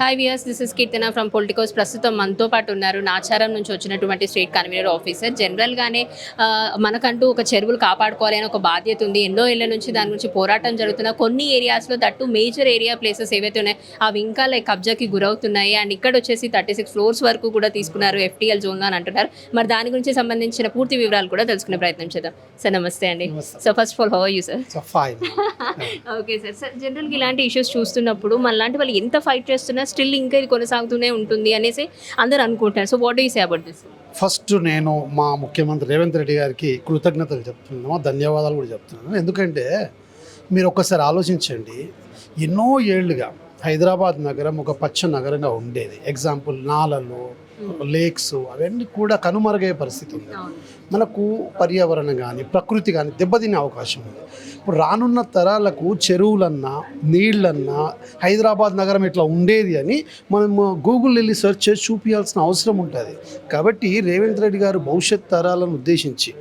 Hi viewers, this is Keerthana from Politicos. ప్రస్తుతం మనతో పాటు ఉన్నారు నాచారం నుంచి వచ్చినటువంటి స్టేట్ కన్వీనర్ ఆఫీసర్. జనరల్గానే మనకంటూ ఒక చెరువులు కాపాడుకోవాలి అని ఒక బాధ్యత ఉంది. ఎన్నో ఏళ్ల నుంచి దాని గురించి పోరాటం జరుగుతున్న కొన్ని ఏరియాస్లో దట్టు మేజర్ ఏరియా ప్లేసెస్ ఏవైతే ఉన్నాయో అవి ఇంకా కబ్జాకి గురవుతున్నాయి. అండ్ ఇక్కడ వచ్చేసి 36 floors వరకు కూడా తీసుకున్నారు FTL జోన్గా అని అంటున్నారు. మరి దాని గురించి సంబంధించిన పూర్తి వివరాలు కూడా తెలుసుకునే ప్రయత్నం చేద్దాం. సార్ నమస్తే అండి. So first of all, how are you sir? Okay sir, జనరల్గా ఇలాంటి ఇష్యూస్ చూస్తున్నప్పుడు మనలాంటి వాళ్ళు ఎంత ఫైట్ చేస్తున్నా స్టిల్ ఇంకా ఇది కొనసాగుతూనే ఉంటుంది అనేసి అందరూ అనుకుంటారు. So what do you say about this? First నేను మా ముఖ్యమంత్రి రేవంత్ రెడ్డి గారికి కృతజ్ఞతలు చెప్తున్నాను, ధన్యవాదాలు కూడా చెప్తున్నాను. ఎందుకంటే మీరు ఒక్కసారి ఆలోచించండి, ఎన్నో ఏళ్ళుగా హైదరాబాద్ నగరం ఒక పచ్చ నగరంగా ఉండేది. ఎగ్జాంపుల్ నాలలు, లేక్స్ అవన్నీ కూడా కనుమరుగయ్యే పరిస్థితి ఉంది. మనకు పర్యావరణం కానీ ప్రకృతి కానీ దెబ్బతినే అవకాశం ఉంది. ఇప్పుడు రానున్న తరాలకు చెరువులన్నా నీళ్ళన్నా హైదరాబాద్ నగరం ఇట్లా ఉండేది అని మనం గూగుల్ వెళ్ళి సెర్చ్ చేసి చూపించాల్సిన అవసరం ఉంటుంది. కాబట్టి రేవంత్ రెడ్డి గారు భవిష్యత్ తరాలను ఉద్దేశించి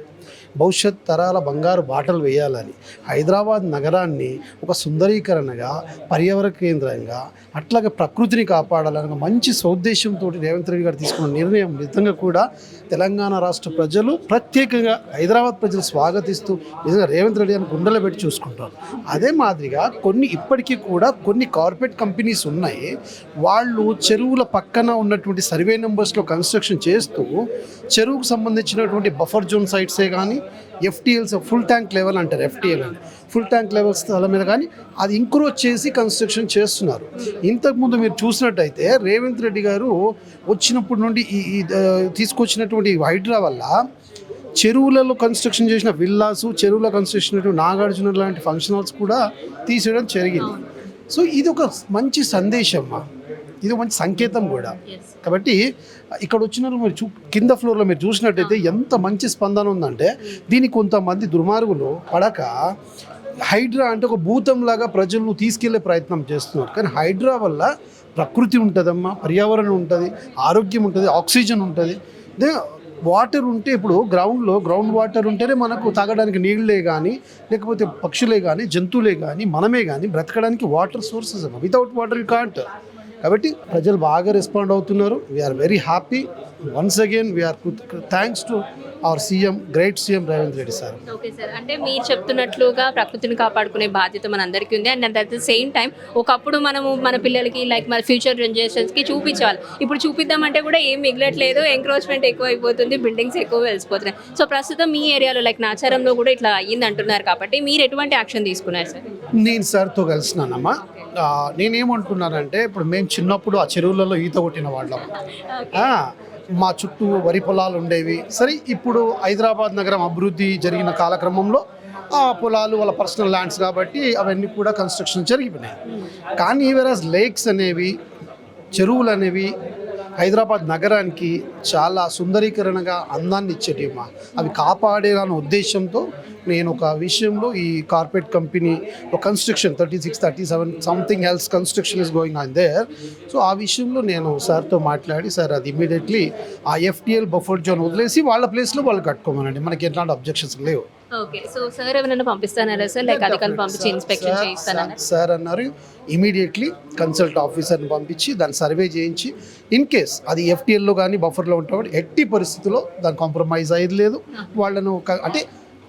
భవిష్యత్ తరాల బంగారు బాటలు వేయాలని హైదరాబాద్ నగరాన్ని ఒక సుందరీకరణగా, పర్యావరణ కేంద్రంగా, అట్లాగే ప్రకృతిని కాపాడాలని మంచి సౌద్దేశంతో రేవంత్ రెడ్డి గారు తీసుకున్న నిర్ణయం నిజంగా కూడా తెలంగాణ రాష్ట్ర ప్రజలు, ప్రత్యేకంగా హైదరాబాద్ ప్రజలు స్వాగతిస్తూ నిజంగా రేవంత్ రెడ్డి గారిని గుండెలు పెట్టి చూసుకుంటారు. అదే మాదిరిగా ఇప్పటికీ కూడా కొన్ని కార్పొరేట్ కంపెనీస్ ఉన్నాయి, వాళ్ళు చెరువుల పక్కన ఉన్నటువంటి సర్వే నెంబర్స్లో కన్స్ట్రక్షన్ చేస్తూ చెరువుకు సంబంధించినటువంటి బఫర్ జోన్ సైట్సే కానీ FTLs ఫుల్ ట్యాంక్ లెవెల్ అంటారు, FTL అని ఫుల్ ట్యాంక్ లెవెల్స్ స్థలం మీద కానీ అది ఇంక్రోచ్ చేసి కన్స్ట్రక్షన్ చేస్తున్నారు. ఇంతకుముందు మీరు చూసినట్టయితే రేవంత్ రెడ్డి గారు వచ్చినప్పటి నుండి ఈ తీసుకొచ్చినటువంటి హైడ్రా వల్ల చెరువులలో కన్స్ట్రక్షన్ చేసిన విల్లాసు, చెరువులో కన్స్ట్రక్షన్ నాగార్జున లాంటి ఫంక్షన్ హాల్స్ కూడా తీసేయడం జరిగింది. సో ఇది ఒక మంచి సందేశం, ఇది ఒక మంచి సంకేతం కూడా. కాబట్టి ఇక్కడ వచ్చిన మీరు కింద ఫ్లోర్లో మీరు చూసినట్టయితే ఎంత మంచి స్పందన ఉందంటే, దీనికి కొంతమంది దుర్మార్గులు పడక హైడ్రా అంటే ఒక భూతంలాగా ప్రజలను తీసుకెళ్లే ప్రయత్నం చేస్తున్నారు. కానీ హైడ్రా వల్ల ప్రకృతి ఉంటుందమ్మా, పర్యావరణం ఉంటుంది, ఆరోగ్యం ఉంటుంది, ఆక్సిజన్ ఉంటుంది. వాటర్ ఉంటే ఇప్పుడు గ్రౌండ్ వాటర్ ఉంటేనే మనకు తాగడానికి నీళ్ళే కానీ, లేకపోతే పక్షులే కానీ, జంతువులే కానీ, మనమే కానీ బ్రతకడానికి water sources. Without water you can't. కాబట్టి ప్రజలు బాగా రెస్పాండ్ అవుతున్నారు. We are very happy. Once again we are thanks to our CM, great CM Revanth Reddy sir. Okay sir, అంటే మీరు చెప్తున్నట్లుగా ప్రకృతిని కాపాడుకునే బాధ్యత మనందరికీ ఉంది. And at the same time ఒకప్పుడు మనము మన పిల్లలకి మన ఫ్యూచర్ జనరేషన్స్కి చూపించాలి. ఇప్పుడు చూపిద్దామంటే కూడా ఏం మిగలట్లేదు, ఎంక్రోచ్మెంట్ ఎక్కువ అయిపోతుంది, బిల్డింగ్స్ ఎక్కువ వెలిసిపోతున్నాయి. సో ప్రస్తుతం మీ ఏరియాలో నాచారంలో కూడా ఇట్లా అయ్యింది అంటున్నారు. కాబట్టి మీరు ఎటువంటి యాక్షన్ తీసుకున్నారు సార్? నేను సార్తో కలిసినానమ్మా. నేనేమంటున్నానంటే, ఇప్పుడు మేము చిన్నప్పుడు ఆ చెరువులలో ఈత కొట్టిన వాళ్ళం, మా చుట్టూ వరి పొలాలు ఉండేవి. సరే, ఇప్పుడు హైదరాబాద్ నగరం అభివృద్ధి జరిగిన కాలక్రమంలో ఆ పొలాలు వాళ్ళ పర్సనల్ ల్యాండ్స్ కాబట్టి అవన్నీ కూడా కన్స్ట్రక్షన్ జరిగిపోయినాయి. కానీ వేరస్ లేక్స్ అనేవి, చెరువులు అనేవి హైదరాబాద్ నగరానికి చాలా సుందరీకరణగా అందాన్ని ఇచ్చేటిమా. అవి కాపాడేదన్న ఉద్దేశంతో నేను ఒక విషయంలో ఈ కార్పొరేట్ కంపెనీ ఒక construction 36, 37 something else construction is going on their. So ఆ విషయంలో నేను సార్తో మాట్లాడి, సార్ అది ఇమీడియట్లీ ఆ FTL బఫర్ జోన్ వదిలేసి వాళ్ళ ప్లేస్లో వాళ్ళు కట్టుకోమనండి, మనకి ఎట్లాంటి అబ్జెక్షన్స్ లేవు. ఓకే, సో సార్ ఎవరైనా పంపిస్తారా సార్? అధికారులు పంపించి ఇన్స్పెక్షన్ చేయిస్తారా సార్ అన్నారు. ఇమీడియట్లీ కన్సల్ట్ ఆఫీసర్ని పంపించి దాన్ని సర్వే చేయించి, ఇన్ కేస్ అది FTLలో కానీ బఫర్లో ఉంటామని ఎట్టి పరిస్థితుల్లో దాన్ని కాంప్రమైజ్ అయ్యేది లేదు. వాళ్ళను అంటే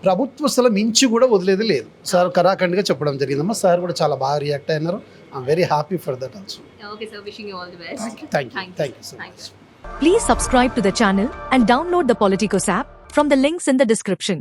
ప్రభుత్వ స్థలం ఇంచి కూడా వదిలేది లేదు సార్, కరాఖండ్గా చెప్పడం జరిగిందమ్మా. సార్ కూడా చాలా బాగా రియాక్ట్ అయినారు. I'm very happy for that also. Okay sir, wishing you all the best. Thank you so much. Please subscribe to the channel and download the Politicos app from the links in the description.